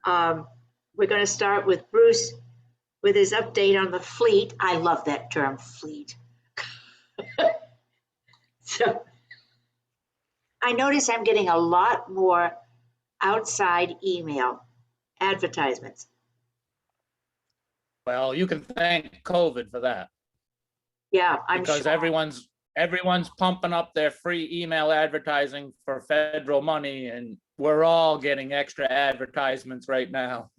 We're going to start with Bruce with his update on the fleet. I love that term, fleet. So I notice I'm getting a lot more outside email advertisements. Well, you can thank COVID for that. Yeah, I'm because sure. everyone's pumping up their free email advertising for federal money, and we're all getting extra advertisements right now.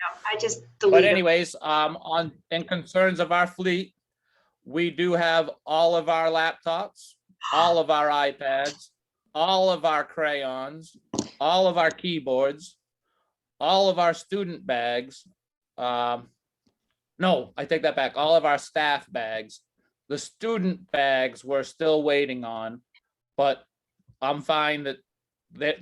I just delete But them. anyways, in concerns of our fleet, we do have all of our laptops, all of our iPads, all of our crayons, all of our keyboards, all of our student bags. No, I take that back. All of our staff bags. The student bags we're still waiting on, but I'm fine that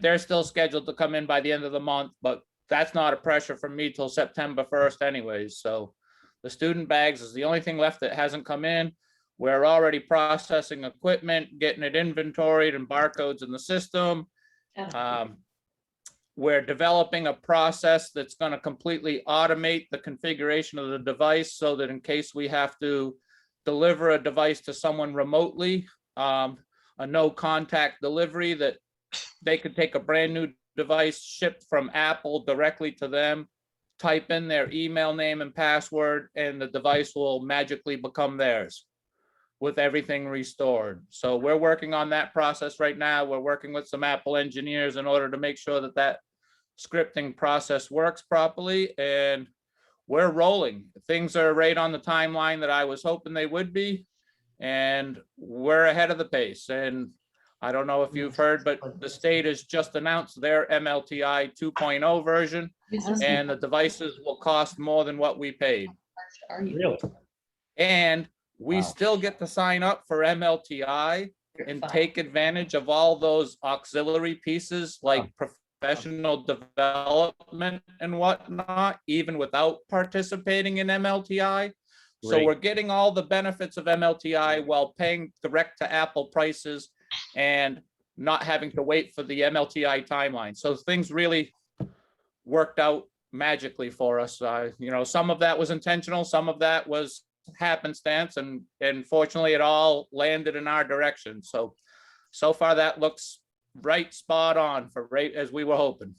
they're still scheduled to come in by the end of the month, but that's not a pressure from me till September 1st anyways. So the student bags is the only thing left that hasn't come in. We're already processing equipment, getting it inventoried and barcodes in the system. We're developing a process that's going to completely automate the configuration of the device so that in case we have to deliver a device to someone remotely, a no contact delivery, that they could take a brand new device shipped from Apple directly to them, type in their email name and password, and the device will magically become theirs with everything restored. So we're working on that process right now. We're working with some Apple engineers in order to make sure that that scripting process works properly, and we're rolling. Things are right on the timeline that I was hoping they would be, and we're ahead of the pace. And I don't know if you've heard, but the state has just announced their MLTI 2.0 version, and the devices will cost more than what we paid. Really? And we still get to sign up for MLTI and take advantage of all those auxiliary pieces like professional development and whatnot, even without participating in MLTI. So Great. we're getting all the benefits of MLTI while paying direct to Apple prices and not having to wait for the MLTI timeline. So things really worked out magically for us. You know, some of that was intentional, some of that was happenstance, and fortunately it all landed in our direction. So far that looks right spot on for right as we were hoping.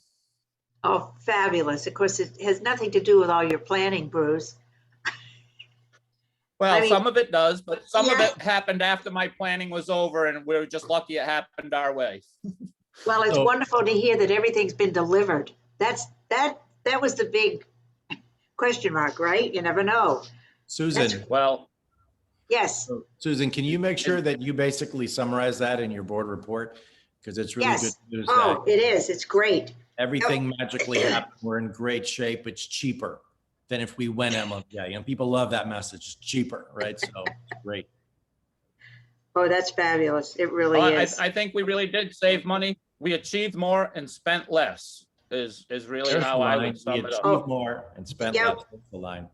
Oh, fabulous. Of course, it has nothing to do with all your planning, Bruce. Well, I mean, some of it does, but some of yeah. it happened after my planning was over, and we were just lucky it happened our way. Well, it's So- wonderful to hear that everything's been delivered. That was the big question mark, right? You never know. Susan, Well, Yes, Susan, can you make sure that you basically summarize that in your board report? Because it's really good yes. news Oh, that it is. It's great. everything magically happened. We're in great shape. It's cheaper than if we went MLTI. And people love that message. It's cheaper, right? So it's great. Oh, that's fabulous. It really is. I think we really did save money. We achieved more and spent less is really There's how the I line. would We sum it achieved up. more and spent Yep. less. That's the line.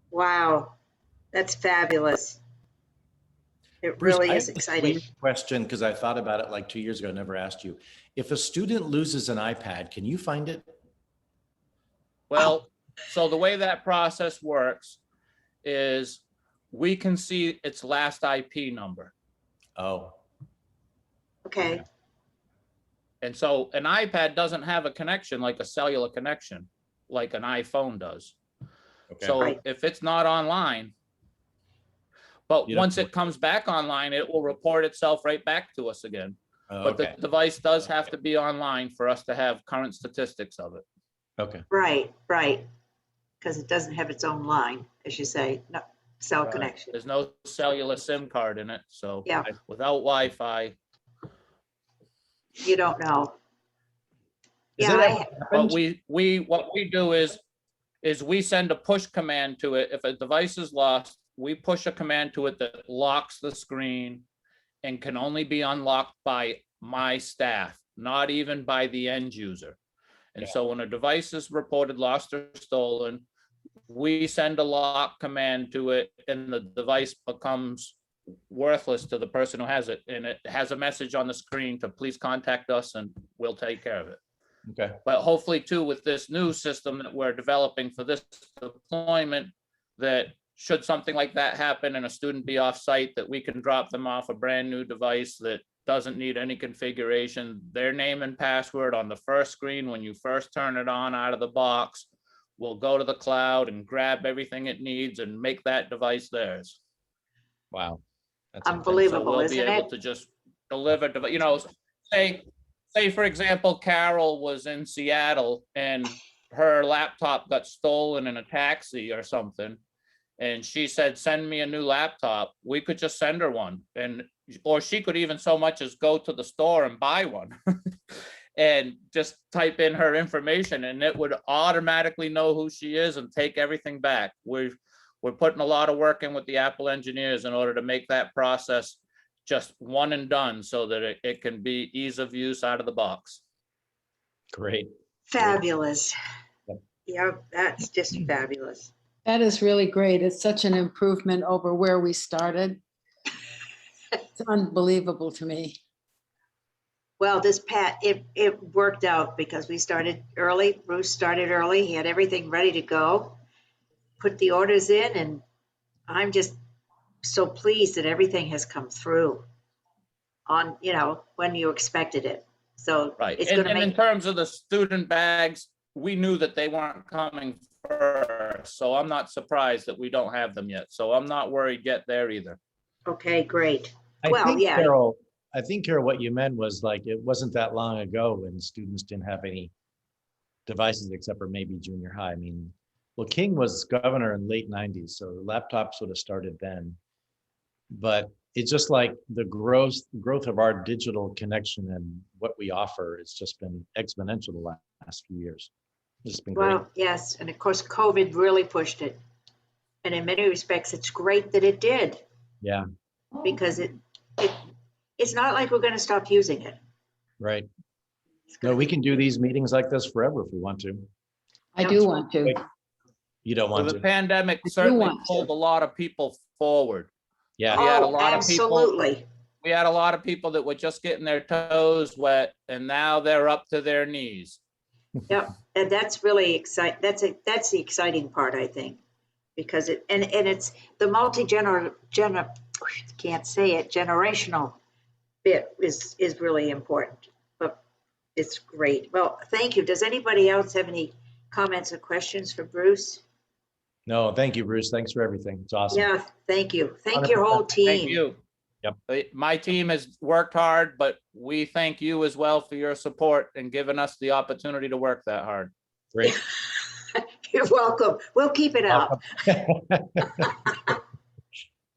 Wow, that's fabulous. It Bruce, really I is have a exciting. weird question because I thought about it like 2 years ago. I never asked you. If a student loses an iPad, can you find it? Well, so the way that process works is we can see its last IP number. Oh, Okay, And so an iPad doesn't have a connection like a cellular connection, like an iPhone does. okay. So Right. if it's not online, but You don't once have it comes back online, it will report itself right back to us again. Oh, But okay. the device does have to be online for us to have current statistics of it. Okay. right. Because it doesn't have its own line, as you say, no cell connection. There's no cellular SIM card in it, so Yeah. without Wi-Fi. You don't know. Is Yeah, it I, ever But happened? what we do is we send a push command to it. If a device is lost, we push a command to it that locks the screen and can only be unlocked by my staff, not even by the end user. And so when a device is reported lost or stolen, we send a lock command to it and the device becomes worthless to the person who has it. And it has a message on the screen to please contact us and we'll take care of it. Okay. But hopefully too, with this new system that we're developing for this deployment, that should something like that happen and a student be off site, that we can drop them off a brand new device that doesn't need any configuration, their name and password on the first screen when you first turn it on out of the box, will go to the cloud and grab everything it needs and make that device theirs. Wow. That's So Unbelievable, we'll be isn't able it? to just deliver, say for example, Carol was in Seattle and her laptop got stolen in a taxi or something. And she said, send me a new laptop. We could just send her one. Or she could even so much as go to the store and buy one and just type in her information and it would automatically know who she is and take everything back. We're putting a lot of work in with the Apple engineers in order to make that process just one and done so that it can be ease of use out of the box. Great. Fabulous. Yep. Yeah, that's just fabulous. That is really great. It's such an improvement over where we started. It's unbelievable to me. Well, it worked out because we started early. Bruce started early. He had everything ready to go, put the orders in, and I'm just so pleased that everything has come through on, when you expected it. So Right. it's going to And in make, terms of the student bags, we knew that they weren't coming first. So I'm not surprised that we don't have them yet. So I'm not worried yet there either. okay, great. I Well, think, yeah. Carol, what you meant was like, it wasn't that long ago when students didn't have any devices except for maybe junior high. I mean, well, King was governor in late 90s, so the laptop sort of started then. But it's just like the growth of our digital connection and what we offer, it's just been exponential the last few years. It's been great. Well, yes, and of course, COVID really pushed it. And in many respects, it's great that it did, Yeah, because it's not like we're going to stop using it. right. No, we can do these meetings like this forever if we want to. I do want to. You don't Well, want the to. pandemic do certainly want to. pulled a lot of people forward. Yeah. We had a Oh, lot of people. absolutely. We had a lot of people that were just getting their toes wet and now they're up to their knees. Yep, and that's really exciting. That's the exciting part, I think, because it's the generational bit is really important, but it's great. Well, thank you. Does anybody else have any comments or questions for Bruce? No, thank you, Bruce. Thanks for everything. It's awesome. Yeah, thank you. Thank your whole 100%. team. Thank you. Yep. My team has worked hard, but we thank you as well for your support and giving us the opportunity to work that hard. Great. You're welcome. We'll keep it up.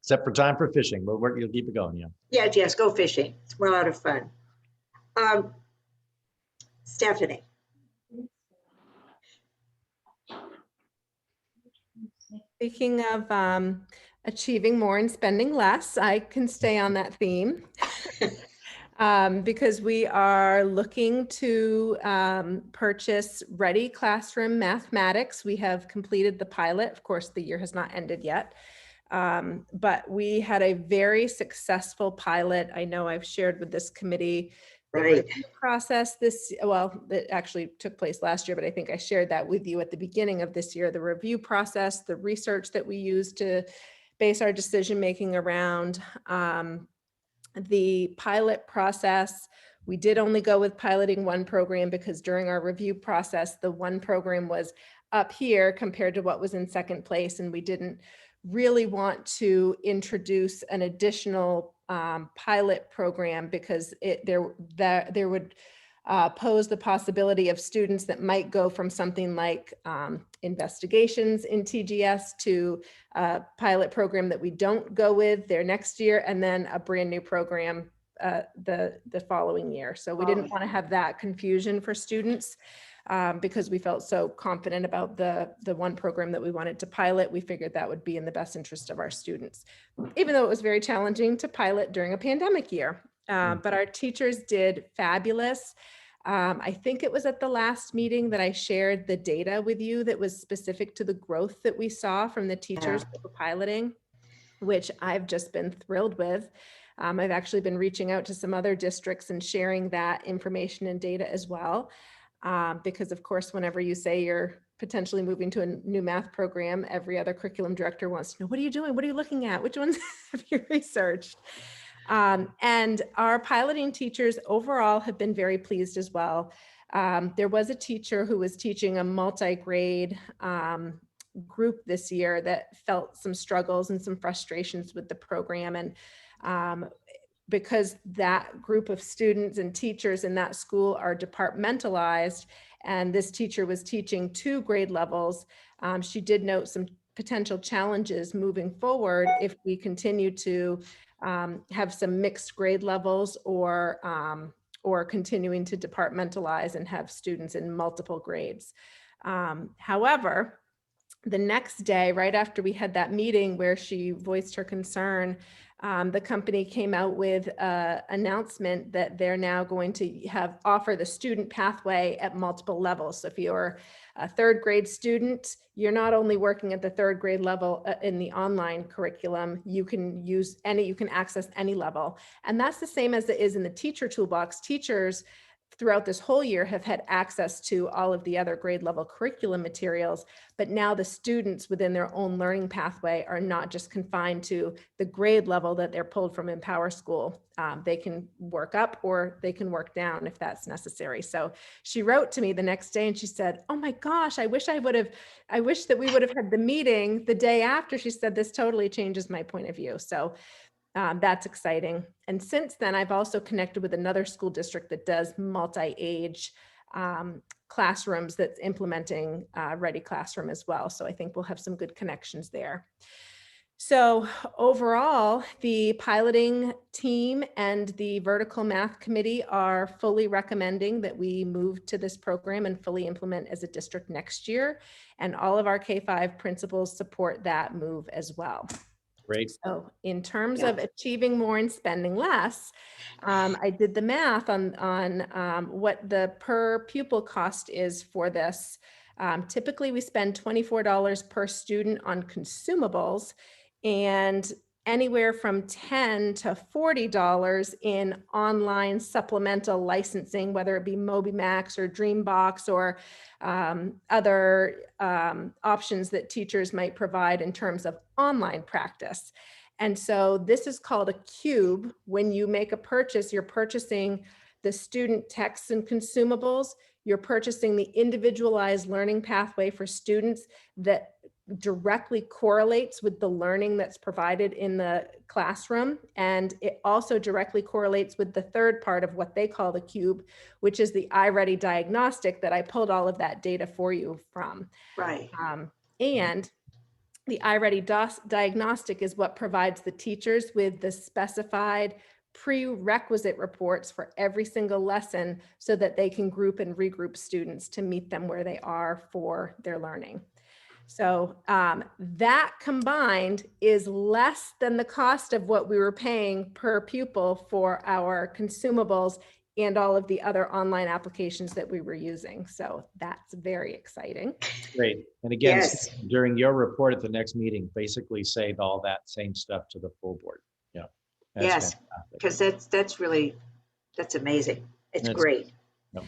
Except for time for fishing, but you'll keep it going, yeah. Yeah, Jess, go fishing. It's a lot of fun. Stephanie. Speaking of achieving more and spending less, I can stay on that theme because we are looking to purchase Ready Classroom Mathematics. We have completed the pilot. Of course, the year has not ended yet, but we had a very successful pilot. I know I've shared with this committee the Right. review process it actually took place last year, but I think I shared that with you at the beginning of this year, the review process, the research that we used to base our decision-making around the pilot process. We did only go with piloting one program because during our review process, the one program was up here compared to what was in second place. And we didn't really want to introduce an additional pilot program because there would pose the possibility of students that might go from something like investigations in TGS to a pilot program that we don't go with their next year, and then a brand new program the following year. So we didn't want to have that confusion for students. Because we felt so confident about the one program that we wanted to pilot, we figured that would be in the best interest of our students, even though it was very challenging to pilot during a pandemic year. But our teachers did fabulous. I think it was at the last meeting that I shared the data with you that was specific to the growth that we saw from the teachers that were piloting, which I've just been thrilled with. I've actually been reaching out to some other districts and sharing that information and data as well. Because of course, whenever you say you're potentially moving to a new math program, every other curriculum director wants to know, what are you doing? What are you looking at? Which ones have you researched? And our piloting teachers overall have been very pleased as well. There was a teacher who was teaching a multi-grade group this year that felt some struggles and some frustrations with the program. And because that group of students and teachers in that school are departmentalized, and this teacher was teaching 2 grade levels, she did note some potential challenges moving forward if we continue to have some mixed grade levels or continuing to departmentalize and have students in multiple grades. However, the next day, right after we had that meeting where she voiced her concern, the company came out with an announcement that they're now going to offer the student pathway at multiple levels. So if you're a 3rd grade student, you're not only working at the 3rd grade level in the online curriculum, you can access any level. And that's the same as it is in the teacher toolbox. Teachers throughout this whole year have had access to all of the other grade level curriculum materials, but now the students within their own learning pathway are not just confined to the grade level that they're pulled from in Power School. They can work up or they can work down if that's necessary. So she wrote to me the next day and she said, oh my gosh, I wish that we would have had the meeting the day after. She said, this totally changes my point of view. So that's exciting. And since then, I've also connected with another school district that does multi-age classrooms that's implementing Ready Classroom as well. So I think we'll have some good connections there. So overall, the piloting team and the vertical math committee are fully recommending that we move to this program and fully implement as a district next year. And all of our K-5 principals support that move as well. Great. So in terms of achieving more and spending less, I did the math on what the per pupil cost is for this. Typically, we spend $24 per student on consumables and anywhere from $10 to $40 in online supplemental licensing, whether it be MobiMax or Dreambox or other options that teachers might provide in terms of online practice. And so this is called a cube. When you make a purchase, you're purchasing the student texts and consumables. You're purchasing the individualized learning pathway for students that directly correlates with the learning that's provided in the classroom. And it also directly correlates with the third part of what they call the cube, which is the iReady diagnostic that I pulled all of that data for you from. Right. And the iReady diagnostic is what provides the teachers with the specified prerequisite reports for every single lesson so that they can group and regroup students to meet them where they are for their learning. So that combined is less than the cost of what we were paying per pupil for our consumables and all of the other online applications that we were using. So that's very exciting. Great. And again, Yes. during your report at the next meeting, basically say all that same stuff to the full board. Yeah. That's Yes, fantastic. because that's amazing. It's That's- great. Yep.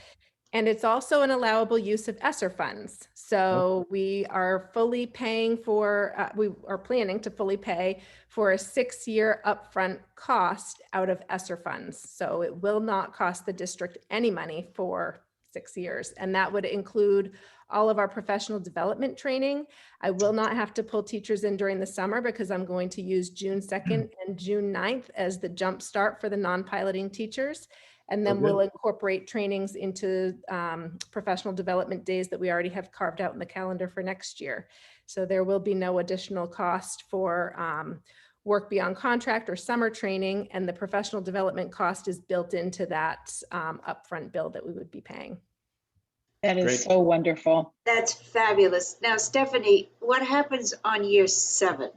And it's also an allowable use of ESSER funds. So we are fully paying for, we are planning to fully pay for a 6-year upfront cost out of ESSER funds. So it will not cost the district any money for 6 years. And that would include all of our professional development training. I will not have to pull teachers in during the summer because I'm going to use June 2nd and June 9th as the jump start for the non-piloting teachers. And then we'll incorporate trainings into professional development days that we already have carved out in the calendar for next year. So there will be no additional cost for work beyond contract or summer training, and the professional development cost is built into that upfront bill that we would be paying. That is Great. so wonderful. That's fabulous. Now, Stephanie, what happens on year 7?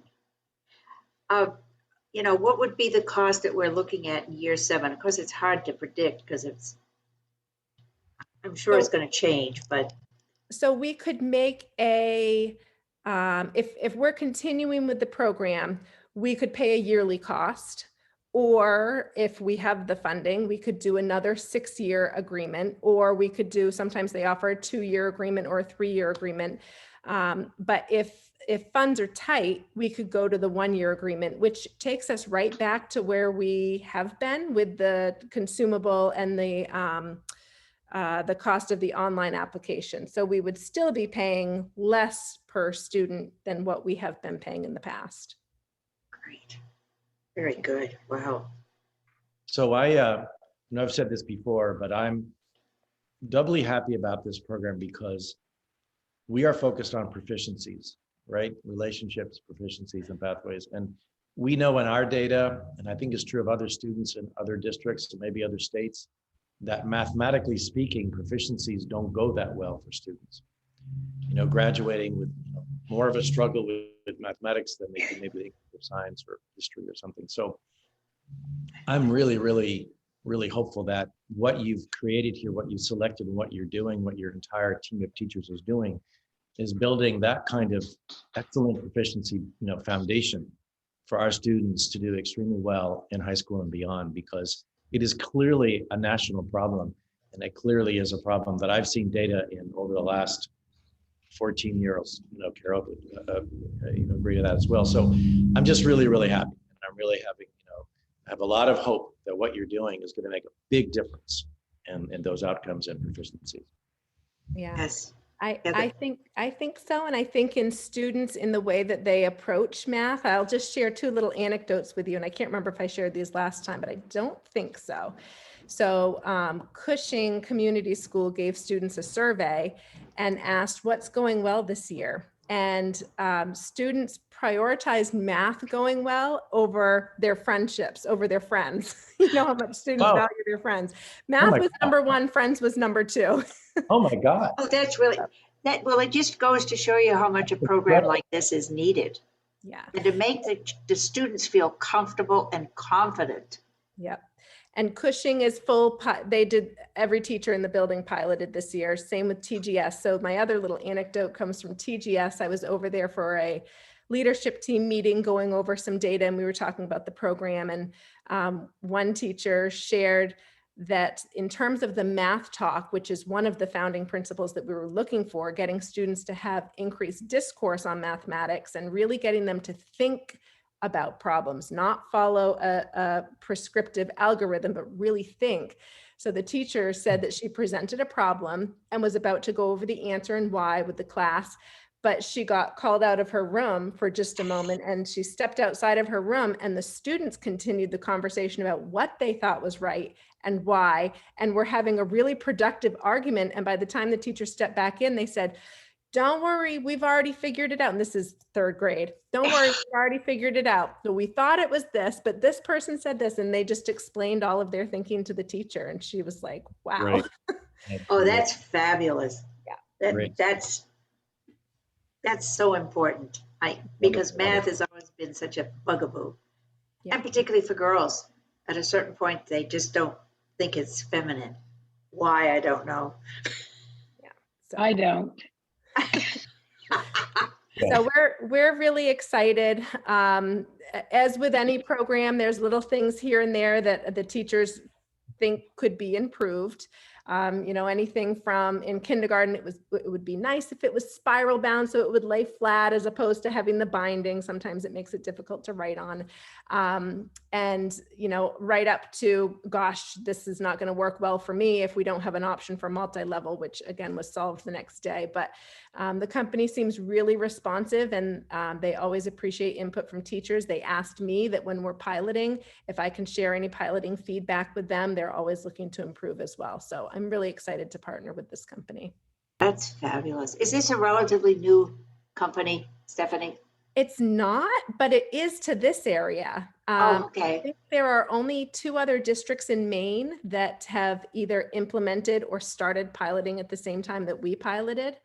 You know, what would be the cost that we're looking at in year 7? Of course, it's hard to predict because I'm sure it's going to change, but. So we could make a, if we're continuing with the program, we could pay a yearly cost, Or if we have the funding, we could do another 6-year agreement, or we could do, sometimes they offer a 2-year agreement or a 3-year agreement. But if funds are tight, we could go to the 1-year agreement, which takes us right back to where we have been with the consumable and the cost of the online application. So we would still be paying less per student than what we have been paying in the past. Great. Very good. Wow. So I know I've said this before, but I'm doubly happy about this program because we are focused on proficiencies, right? Relationships, proficiencies, and pathways. And we know in our data, and I think it's true of other students in other districts and maybe other states, that mathematically speaking, proficiencies don't go that well for students. You know, graduating with more of a struggle with mathematics than they do maybe with science or history or something. So I'm really, really, really hopeful that what you've created here, what you've selected, and what you're doing, what your entire team of teachers is doing, is building that kind of excellent proficiency, foundation for our students to do extremely well in high school and beyond, because it is clearly a national problem, and it clearly is a problem that I've seen data in over the last 14 years. Carol would agree to that as well. So I'm just really, really happy, and I'm really having, I have a lot of hope that what you're doing is going to make a big difference in those outcomes and proficiencies. Yeah. Yes. I think so. And I think in students, in the way that they approach math, I'll just share 2 little anecdotes with you. And I can't remember if I shared these last time, but I don't think so. So Cushing Community School gave students a survey and asked what's going well this year. And students prioritized math going well over their friendships, over their friends. You know how much students value their friends. Math was number 1, friends was number 2. Oh my God. Oh, that's really, well, it just goes to show you how much a program like this is needed. Yeah. And to make the students feel comfortable and confident. Yep. And Cushing is full, they did, every teacher in the building piloted this year, same with TGS. So my other little anecdote comes from TGS. I was over there for a leadership team meeting going over some data, and we were talking about the program. And one teacher shared that in terms of the math talk, which is one of the founding principles that we were looking for, getting students to have increased discourse on mathematics and really getting them to think about problems, not follow a prescriptive algorithm, but really think. So the teacher said that she presented a problem and was about to go over the answer and why with the class, but she got called out of her room for just a moment, and she stepped outside of her room, and the students continued the conversation about what they thought was right and why, and were having a really productive argument. And by the time the teacher stepped back in, they said, "Don't worry, we've already figured it out." And this is 3rd grade. "Don't worry, we've already figured it out. So we thought it was this, but this person said this." And they just explained all of their thinking to the teacher. And she was like, wow. Right. Oh, that's fabulous. Yeah. That's so important. Because math has always been such a bugaboo. Yeah. And particularly for girls. At a certain point, they just don't think it's feminine. Why, I don't know. Yeah. So. I don't. So we're really excited. As with any program, there's little things here and there that the teachers think could be improved. Anything from in kindergarten, it would be nice if it was spiral bound so it would lay flat as opposed to having the binding. Sometimes it makes it difficult to write on. Right up to, gosh, this is not going to work well for me if we don't have an option for multi-level, which again was solved the next day. But the company seems really responsive, and they always appreciate input from teachers. They asked me that when we're piloting, if I can share any piloting feedback with them. They're always looking to improve as well. So I'm really excited to partner with this company. That's fabulous. Is this a relatively new company, Stephanie? It's not, but it is to this area. Okay. I think there are only 2 other districts in Maine that have either implemented or started piloting at the same time that we piloted.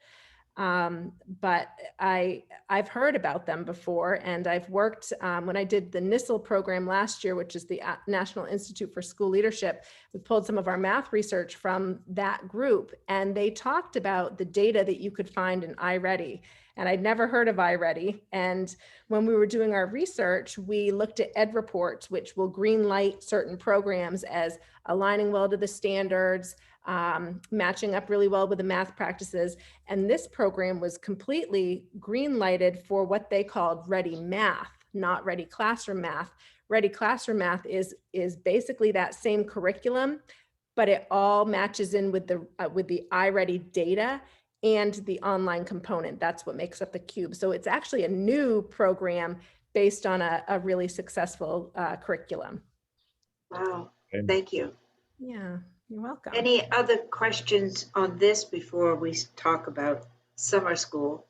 But I've heard about them before, and I've worked, when I did the NISL program last year, which is the National Institute for School Leadership, we pulled some of our math research from that group, and they talked about the data that you could find in iReady. And I'd never heard of iReady. And when we were doing our research, we looked at ed reports, which will green light certain programs as aligning well to the standards, matching up really well with the math practices. And this program was completely green lighted for what they called Ready Math, not Ready Classroom Math. Ready Classroom Math is basically that same curriculum, but it all matches in with the iReady data and the online component. That's what makes up the cube. So it's actually a new program based on a really successful curriculum. Wow, Okay. thank you. Yeah, you're welcome. Any other questions on this before we talk about summer school?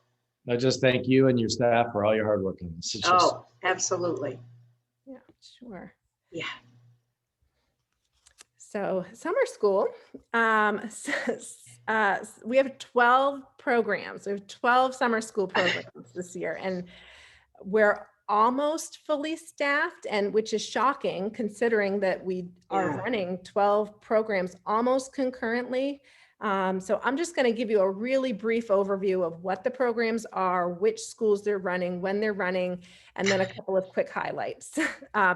I just thank you and your staff for all your hard work on this. It's just, Oh, absolutely. Yeah, sure. Yeah. So summer school, we have 12 programs. We have 12 summer school programs this year, and we're almost fully staffed, and which is shocking considering that we are Yeah. running 12 programs almost concurrently. So I'm just going to give you a really brief overview of what the programs are, which schools they're running, when they're running, and then a couple of quick highlights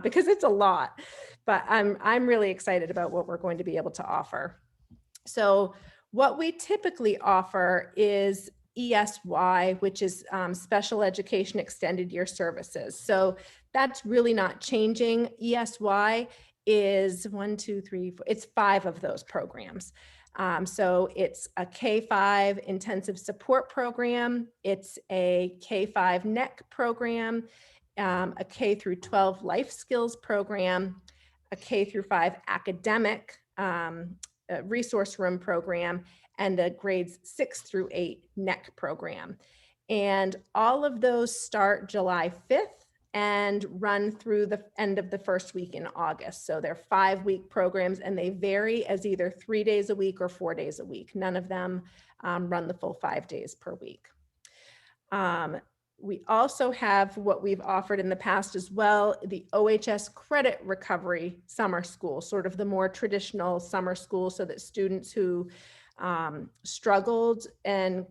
because it's a lot. But I'm really excited about what we're going to be able to offer. So what we typically offer is ESY, which is Special Education Extended Year Services. So that's really not changing. ESY is 1, 2, 3, 4, it's 5 of those programs. So it's a K-5 intensive support program. It's a K-5 NEC program, a K through 12 life skills program, a K through 5 academic resource room program, and a grades 6 through 8 NEC program. And all of those start July 5th and run through the end of the first week in August. So they're 5-week programs, and they vary as either 3 days a week or 4 days a week. None of them run the full 5 days per week. We also have what we've offered in the past as well, the OHS Credit Recovery Summer School, sort of the more traditional summer school, so that students who struggled and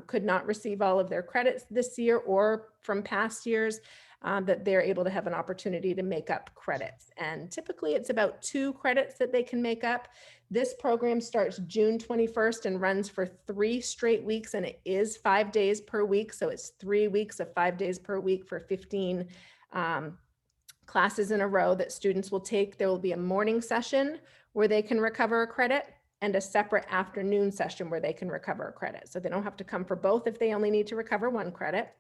could not receive all of their credits this year or from past years, that they're able to have an opportunity to make up credits. And typically it's about 2 credits that they can make up. This program starts June 21st and runs for 3 straight weeks, and it is 5 days per week. So it's 3 weeks of 5 days per week for 15 classes in a row that students will take. There will be a morning session where they can recover a credit, and a separate afternoon session where they can recover a credit. So they don't have to come for both if they only need to recover 1 credit.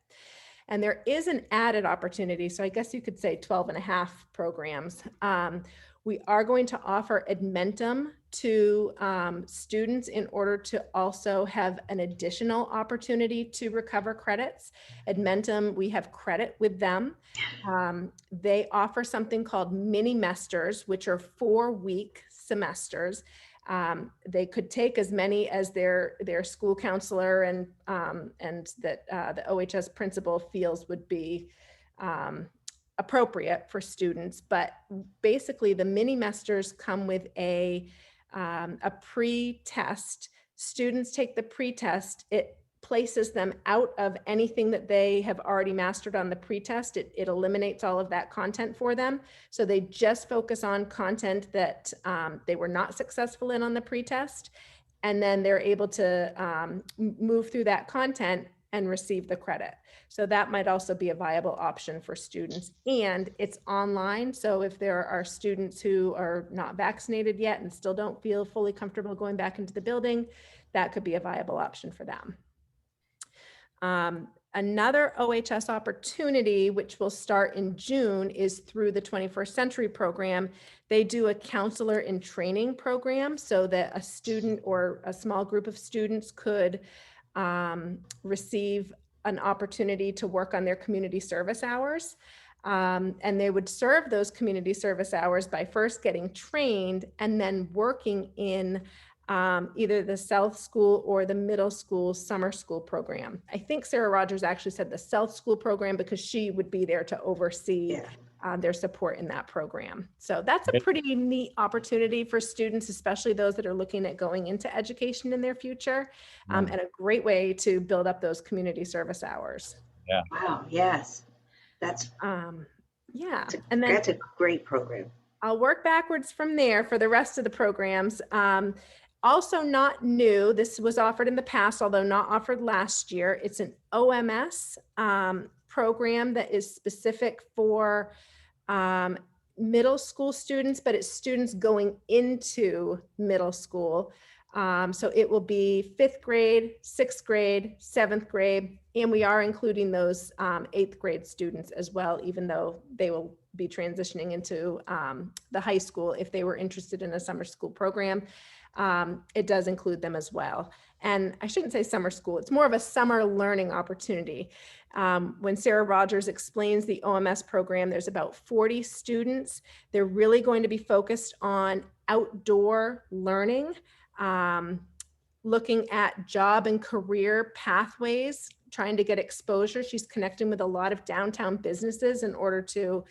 And there is an added opportunity. So I guess you could say 12 and a half programs. We are going to offer Edmentum to students in order to also have an additional opportunity to recover credits. Edmentum, we have credit with them. They offer something called mini Mesters, which are 4-week semesters. They could take as many as their school counselor and that the OHS principal feels would be appropriate for students. But basically the mini Mesters come with a pre-test. Students take the pre-test. It places them out of anything that they have already mastered on the pre-test. It eliminates all of that content for them. So they just focus on content that they were not successful in on the pre-test. And then they're able to move through that content and receive the credit. So that might also be a viable option for students. And it's online. So if there are students who are not vaccinated yet and still don't feel fully comfortable going back into the building, that could be a viable option for them. Another OHS opportunity, which will start in June, is through the 21st Century program. They do a counselor in training program so that a student or a small group of students could receive an opportunity to work on their community service hours. And they would serve those community service hours by first getting trained and then working in either the South School or the middle school summer school program. I think Sarah Rogers actually said the South School program because she would be there to oversee Yeah. their support in that program. So that's a pretty neat opportunity for students, especially those that are looking at going into education in their future, and a great way to build up those community service hours. Wow, yes. That's, Yeah, and then that's a great program. I'll work backwards from there for the rest of the programs. Also not new, this was offered in the past, although not offered last year. It's an OMS program that is specific for middle school students, but it's students going into middle school. So it will be 5th grade, 6th grade, 7th grade, and we are including those 8th grade students as well, even though they will be transitioning into the high school if they were interested in a summer school program. It does include them as well. And I shouldn't say summer school, it's more of a summer learning opportunity. When Sarah Rogers explains the OMS program, there's about 40 students. They're really going to be focused on outdoor learning, looking at job and career pathways, trying to get exposure. She's connecting with a lot of downtown businesses in order to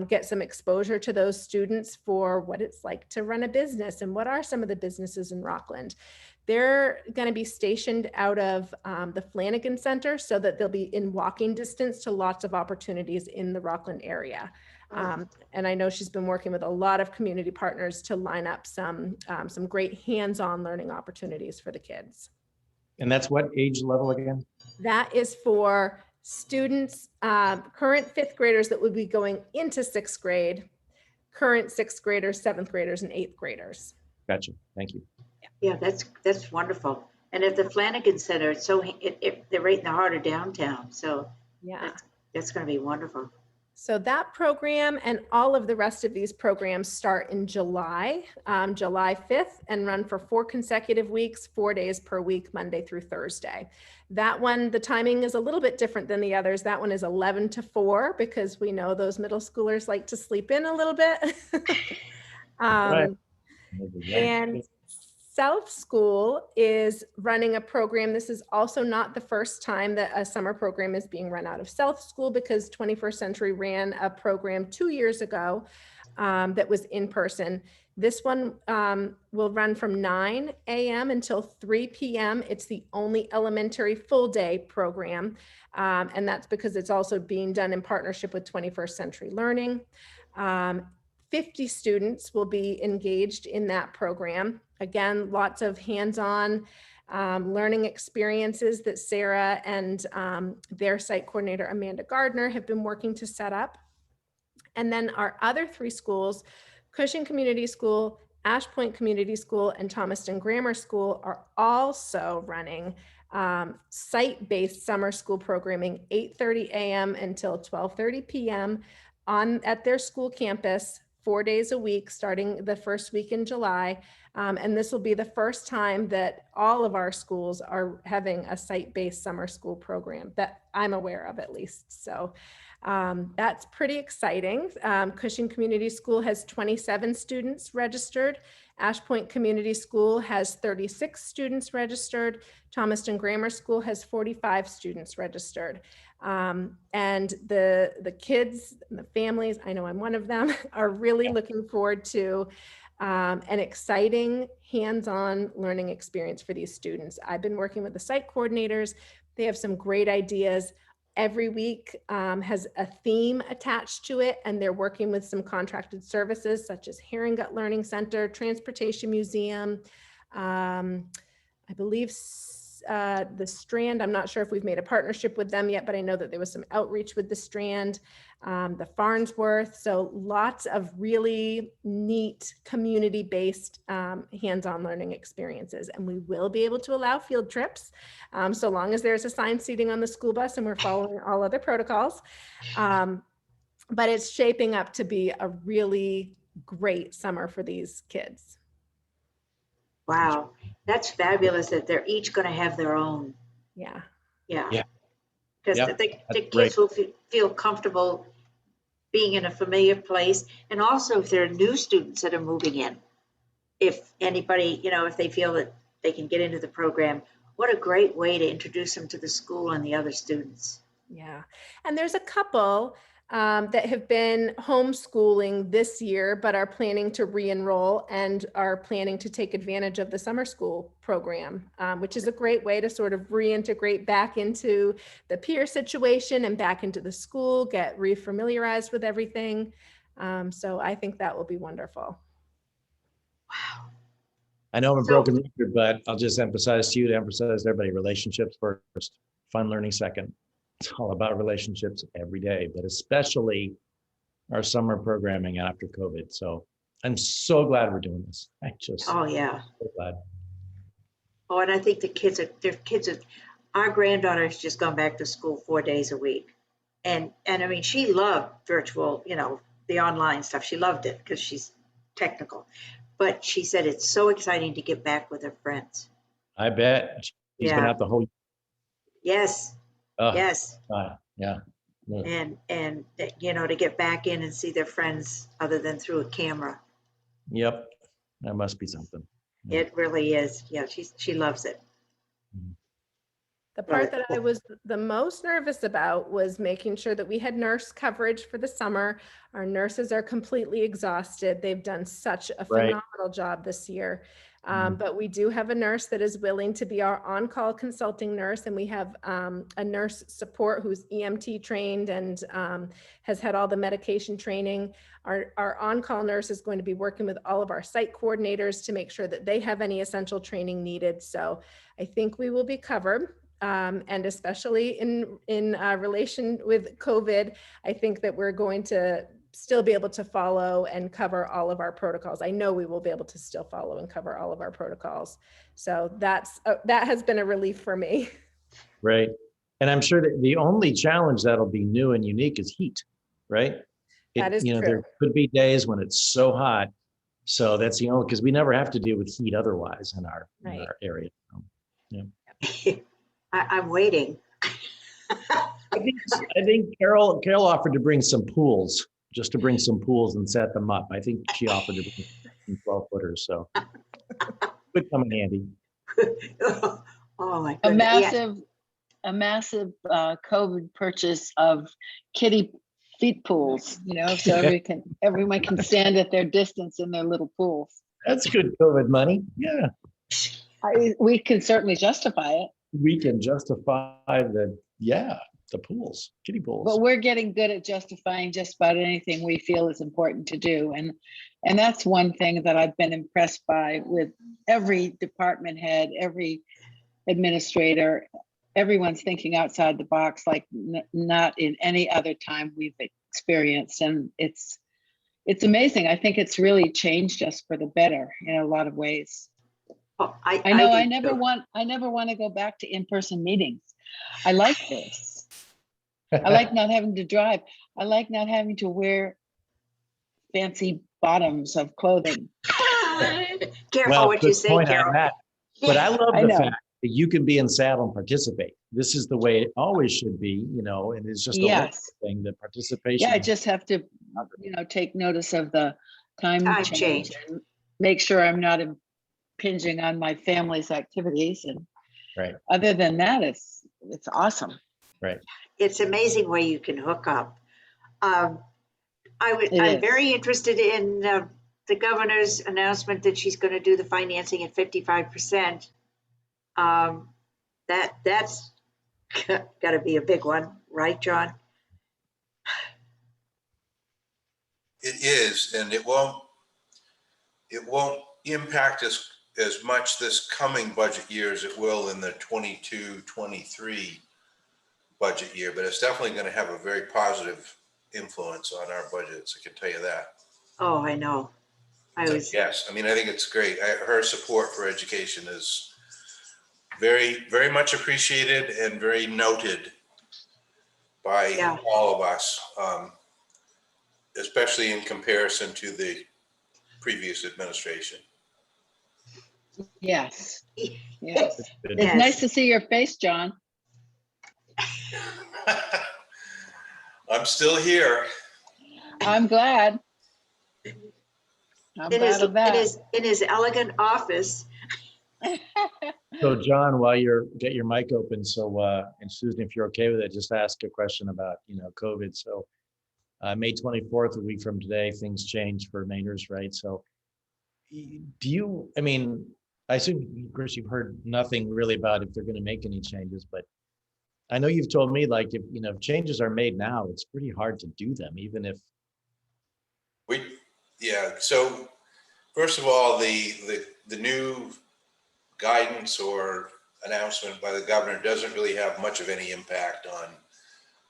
get some exposure to those students for what it's like to run a business and what are some of the businesses in Rockland. They're going to be stationed out of the Flanagan Center so that they'll be in walking distance to lots of opportunities in the Rockland area. And I know she's been working with a lot of community partners to line up some great hands-on learning opportunities for the kids. And that's what age level again? That is for students, current 5th graders that would be going into 6th grade, current 6th graders, 7th graders, and 8th graders. Gotcha. Thank you. Yeah, that's wonderful. And at the Flanagan Center, they're right in the heart of downtown. So Yeah. that's going to be wonderful. So that program and all of the rest of these programs start in July, July 5th, and run for 4 consecutive weeks, 4 days per week, Monday through Thursday. That one, the timing is a little bit different than the others. That one is 11 to 4 because we know those middle schoolers like to sleep in a little bit. Right. And South School is running a program. This is also not the first time that a summer program is being run out of South School because 21st Century ran a program 2 years ago that was in person. This one will run from 9 a.m. until 3 p.m. It's the only elementary full day program. And that's because it's also being done in partnership with 21st Century Learning. 50 students will be engaged in that program. Again, lots of hands-on learning experiences that Sarah and their site coordinator, Amanda Gardner, have been working to set up. And then our other 3 schools, Cushing Community School, Ash Point Community School, and Thomaston Grammar School, are also running site-based summer school programming, 8:30 a.m. until 12:30 p.m. At their school campus, 4 days a week, starting the first week in July. And this will be the first time that all of our schools are having a site-based summer school program that I'm aware of, at least. So that's pretty exciting. Cushing Community School has 27 students registered. Ash Point Community School has 36 students registered. Thomaston Grammar School has 45 students registered. And the kids and the families, I know I'm one of them, are really looking forward to an exciting hands-on learning experience for these students. I've been working with the site coordinators. They have some great ideas. Every week has a theme attached to it, and they're working with some contracted services such as Herringut Learning Center, Transportation Museum, I believe the Strand. I'm not sure if we've made a partnership with them yet, but I know that there was some outreach with the Strand, the Farnsworth. So lots of really neat community-based hands-on learning experiences. And we will be able to allow field trips so long as there's assigned seating on the school bus and we're following all other protocols. But it's shaping up to be a really great summer for these kids. Wow, that's fabulous that they're each going to have their own. Yeah. Yeah. Because Yeah, the that's kids will feel comfortable being in a familiar place. And also if there are new students that are moving in, if anybody, if they feel that they can get into the program, what a great way to introduce them to the school and the other students. Yeah, and there's a couple that have been homeschooling this year, but are planning to re-enroll and are planning to take advantage of the summer school program, which is a great way to sort of reintegrate back into the peer situation and back into the school, get refamiliarized with everything. So I think that will be wonderful. Wow. I know I'm a So- broken record, but I'll just emphasize to you, to emphasize to everybody, relationships first, fun learning second. It's all about relationships every day, but especially our summer programming after COVID. So I'm so glad we're doing this. Oh, yeah. So glad. Oh, and I think our granddaughter's just gone back to school 4 days a week. And I mean, she loved virtual, the online stuff. She loved it because she's technical. But she said it's so exciting to get back with her friends. I bet she's been Yeah. out the whole. Yes, Oh, yes. God, yeah. And to get back in and see their friends other than through a camera. Yep, that must be something. Yeah. It really is. Yeah, she loves it. The part that I was the most nervous about was making sure that we had nurse coverage for the summer. Our nurses are completely exhausted. They've done such a Right. phenomenal job this year. But we do have a nurse that is willing to be our on-call consulting nurse, and we have a nurse support who's EMT trained and has had all the medication training. Our on-call nurse is going to be working with all of our site coordinators to make sure that they have any essential training needed. So I think we will be covered. And especially in relation with COVID, I think that we're going to still be able to follow and cover all of our protocols. I know we will be able to still follow and cover all of our protocols. So that has been a relief for me. Right. And I'm sure that the only challenge that'll be new and unique is heat, right? That is There true. could be days when it's so hot. So that's the only, because we never have to deal with heat otherwise in our area. I'm waiting. I think Carol offered to bring some pools, just to bring some pools and set them up. I think she offered to bring some 12-footers, so would come in handy. Oh, my A goodness. Yeah. massive COVID purchase of kiddie feet pools, so everyone can stand at their distance in their little pools. That's good COVID money. Yeah, We can certainly justify it, we can justify the pools, kiddie pools. but we're getting good at justifying just about anything we feel is important to do. And that's one thing that I've been impressed by with every department head, every administrator. Everyone's thinking outside the box like not in any other time we've experienced. And it's amazing. I think it's really changed us for the better in a lot of ways. Oh, I know I do never too. want to go back to in-person meetings. I like this. I like not having to drive. I like not having to wear fancy bottoms of clothing. Careful what you good say, point on Carol. that. But I love I the know. fact that you can be in saddle and participate. This is the way it always should be, and it's just a wonderful Yes. thing, the participation. Yeah, I just have to, take notice of the time Time change change. and make sure I'm not impinging on my family's activities. And Right. other than that, it's awesome. Right. It's amazing where you can hook up. I'm is. very interested in the governor's announcement that she's going to do the financing at 55%. That's got to be a big one, right, John? It is, and it won't impact us as much this coming budget year as it will in the 22-23 budget year, but it's definitely going to have a very positive influence on our budgets. I can tell you that. Oh, I know. Yes, I mean, I think it's great. Her support for education is very, very much appreciated and very noted by all of us, especially in comparison to the previous administration. Yes. Yes. Yes. It's nice to see your face, John. I'm still here. I'm glad. How in his, bad of that? in his elegant office. So John, while you're, get your mic open, so, and Susan, if you're okay with it, just ask a question about, COVID. So May 24th, a week from today, things change for Mainers, right? So do you, I assume, of course, you've heard nothing really about if they're going to make any changes, but I know you've told me, like, if changes are made now, it's pretty hard to do them, even if. Yeah, so first of all, the new guidance or announcement by the governor doesn't really have much of any impact on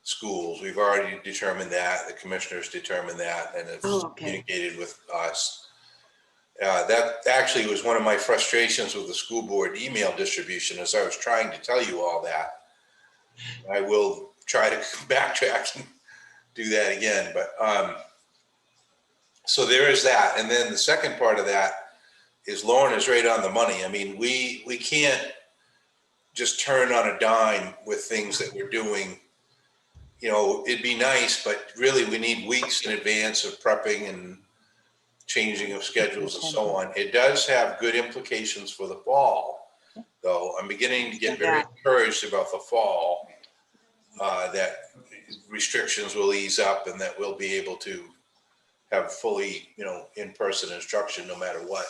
schools. We've already determined that, the commissioners determined that, and it's communicated with us. That actually was one of my frustrations with the school board email distribution, as I was trying to tell you all that. I will try to backtrack and do that again, but so there is that. And then the second part of that is Lauren is right on the money. I mean, we can't just turn on a dime with things that we're doing. It'd be nice, but really we need weeks in advance of prepping and changing of schedules and so on. It does have good implications for the fall, though. I'm beginning to get very encouraged about the fall, that restrictions will ease up and that we'll be able to have fully, in-person instruction no matter what.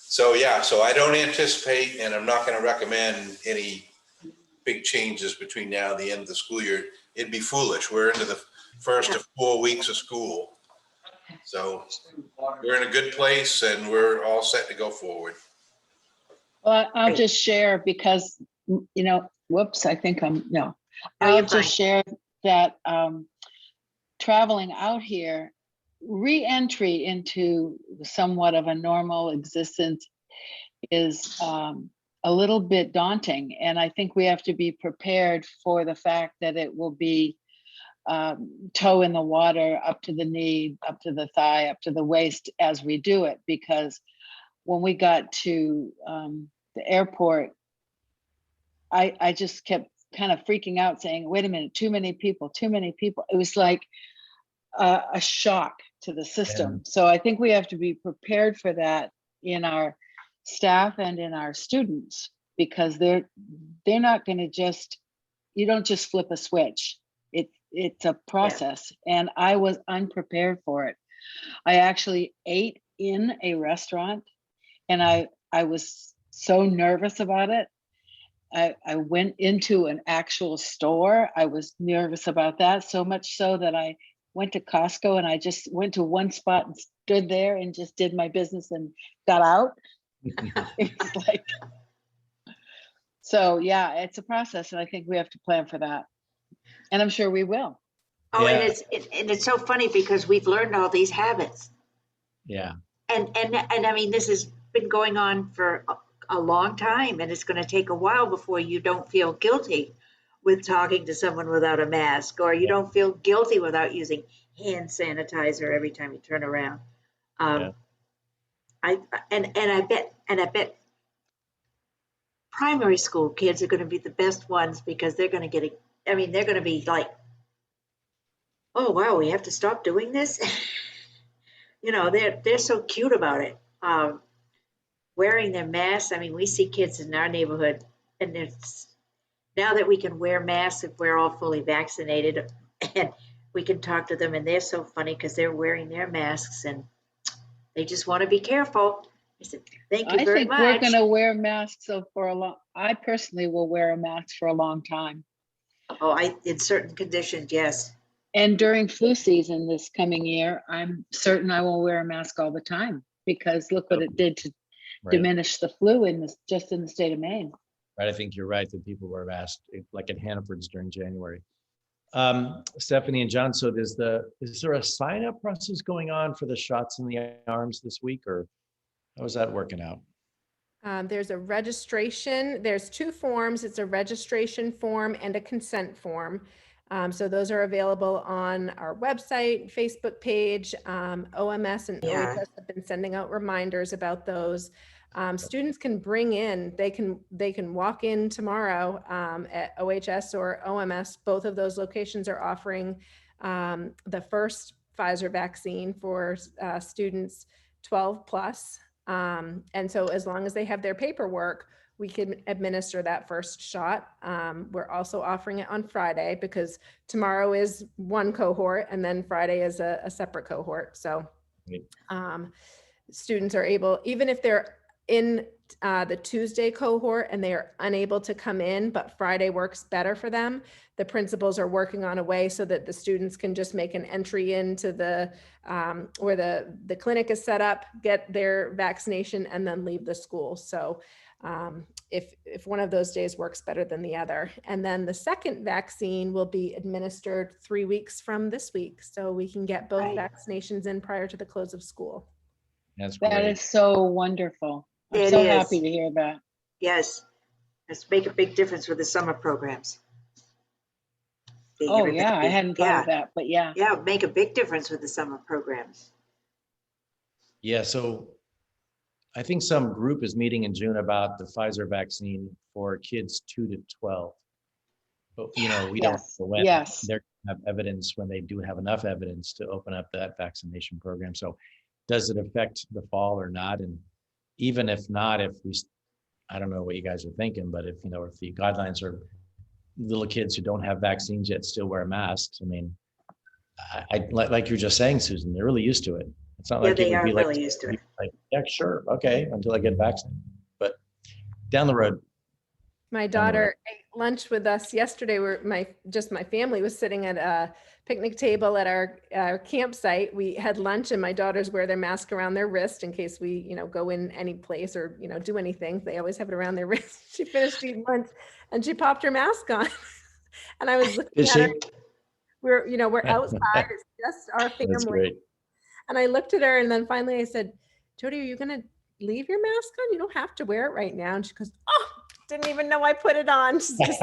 So yeah, so I don't anticipate, and I'm not going to recommend any big changes between now and the end of the school year. It'd be foolish. We're into the first of 4 weeks of school. So we're in a good place and we're all set to go forward. Well, I'll just share because, whoops, I think I'll just share that traveling out here, re-entry into somewhat of a normal existence is a little bit daunting. And I think we have to be prepared for the fact that it will be toe in the water, up to the knee, up to the thigh, up to the waist as we do it. Because when we got to the airport, I just kept kind of freaking out saying, wait a minute, too many people, too many people. It was like a shock to the system. Yeah. So I think we have to be prepared for that in our staff and in our students, because they're not going to you don't just flip a switch. It's a process. Yeah. And I was unprepared for it. I actually ate in a restaurant and I was so nervous about it. I went into an actual store. I was nervous about that, so much so that I went to Costco and I just went to one spot and stood there and just did my business and got out. It's like, so yeah, it's a process, and I think we have to plan for that. And I'm sure we will. Oh, yeah. And it's so funny because we've learned all these habits. Yeah. And I mean, this has been going on for a long time, and it's going to take a while before you don't feel guilty with talking to someone without a mask, or you don't feel guilty without using hand sanitizer every time you turn around. I bet primary school kids are going to be the best ones, because they're going to they're going to be like, oh wow, we have to stop doing this. They're so cute about it. Wearing their masks. I mean, we see kids in our neighborhood, and it's now that we can wear masks if we're all fully vaccinated, and we can talk to them, and they're so funny because they're wearing their masks and they just want to be careful. I said, thank you very much. I think we're going to wear masks I personally will wear a mask for a long time. Oh, in certain conditions, yes. And during flu season this coming year, I'm certain I will wear a mask all the time, because look what it did to diminish the flu just in the state of Maine. Right, I think you're right that people were asked, like at Hannaford's during January. Stephanie and John, so is there a sign-up process going on for the shots in the arms this week, or how is that working out? There's a registration. There's two forms. It's a registration form and a consent form. So those are available on our website, Facebook page. OMS and OHS have been sending out reminders about those. Students can bring in, they can walk in tomorrow at OHS or OMS. Both of those locations are offering the first Pfizer vaccine for students 12 plus. And so as long as they have their paperwork, we can administer that first shot. We're also offering it on Friday because tomorrow is one cohort and then Friday is a separate cohort. So students are able, even if they're in the Tuesday cohort and they are unable to come in, but Friday works better for them, the principals are working on a way so that the students can just make an entry into the where the clinic is set up, get their vaccination, and then leave the school. So if one of those days works better than the other. And then the second vaccine will be administered 3 weeks from this week. So we can get both vaccinations in prior to the close of school. That's That great. is so wonderful. I'm It so is. happy to hear that. Yes, let's make a big difference with the summer programs. Oh, yeah, I hadn't thought of that, but yeah. Yeah, make a big difference with the summer programs. Yeah, so I think some group is meeting in June about the Pfizer vaccine for kids 2 to 12. But, you know, we don't know when they're gonna have evidence, when they do have enough evidence to open up that vaccination program. So does it affect the fall or not? And even if not, I don't know what you guys are thinking, but if, you know, if the guidelines are little kids who don't have vaccines yet still wear masks, I mean, I like you're just saying, Susan, they're really used to it. It's not like they it would are be really like, used to it. like, yeah, sure, okay, until I get vaccinated. But down the road. My daughter ate lunch with us yesterday. My family was sitting at a picnic table at our campsite. We had lunch and my daughters wear their mask around their wrist in case we, you know, go in any place or, you know, do anything. They always have it around their wrist. She finished eating lunch and she popped her mask on. And I was looking at her. We're outside. It's just our family. That's great. And I looked at her and then finally I said, Jody, are you going to leave your mask on? You don't have to wear it right now. And she goes, oh, didn't even know I put it on. She's just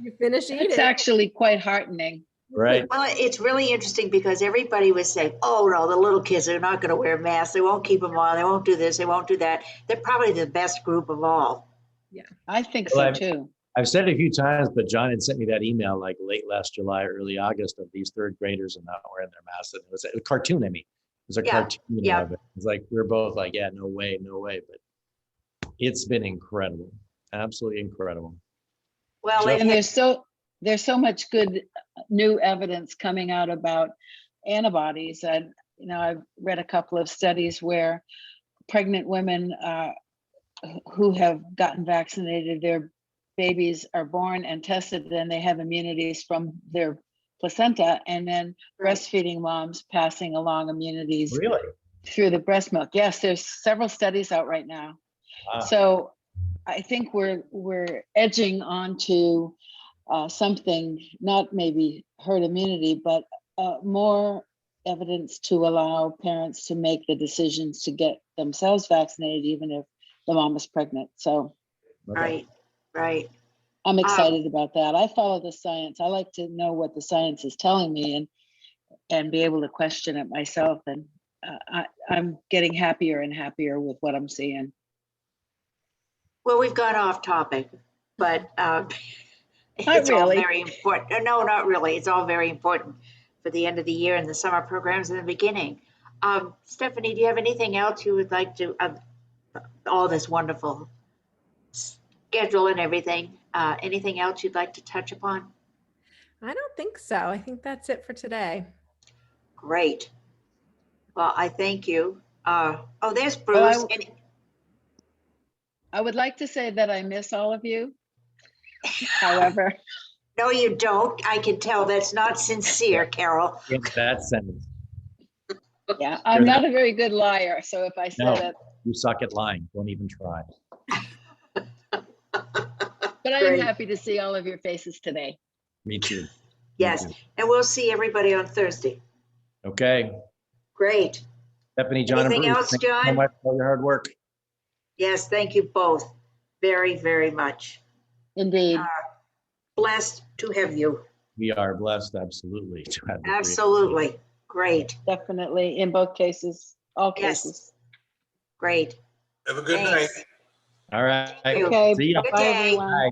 you finish eating. It's actually quite heartening. Right. Well, it's really interesting because everybody was saying, oh, no, the little kids are not going to wear masks. They won't keep them on. They won't do this. They won't do that. They're probably the best group of all. Yeah, I think Well, so too. I've said it a few times, but John had sent me that email like late last July, early August of these third graders and not wearing their masks. And it was a cartoon, I mean. It was a cartoon of it. It's like, we're both like, yeah, no way. But it's been incredible. Absolutely incredible. Well, And there's so much good new evidence coming out about antibodies. And, you know, I've read a couple of studies where pregnant women who have gotten vaccinated, their babies are born and tested, and they have immunities from their placenta, and then breastfeeding moms passing along immunities through the breast milk. Yes, there's several studies out right now. Wow. So I think we're edging onto something, not maybe herd immunity, but more evidence to allow parents to make the decisions to get themselves vaccinated, even if the mom is pregnant. So right. I'm excited about that. I follow the science. I like to know what the science is telling me and be able to question it myself. And I'm getting happier and happier with what I'm seeing. Well, we've gone off topic, but it's all very important. No, not really. It's all very important for the end of the year and the summer programs in the beginning. Stephanie, do you have anything else you would like to, all this wonderful schedule and everything, anything else you'd like to touch upon? I don't think so. I think that's it for today. Great. Well, I thank you. There's Bruce. Well, I would like to say that I miss all of you. However. No, you don't. I can tell that's not sincere, Carol. In that sentence. Yeah, I'm not a very good liar. So if I said it. You suck at lying. Don't even try. But I am happy to see all of your faces today. Me too. Yes. Me too. And we'll see everybody on Thursday. Okay. Great. Stephanie, John, anything and Bruce, else, thank John? you so much for your hard work. Yes, thank you both very, very much. Indeed. Blessed to have you. We are blessed, absolutely. To have you. Absolutely. Great. Definitely. In both cases, all cases. Great. Have a good night. All right. Okay. See you. Bye, everyone. Bye.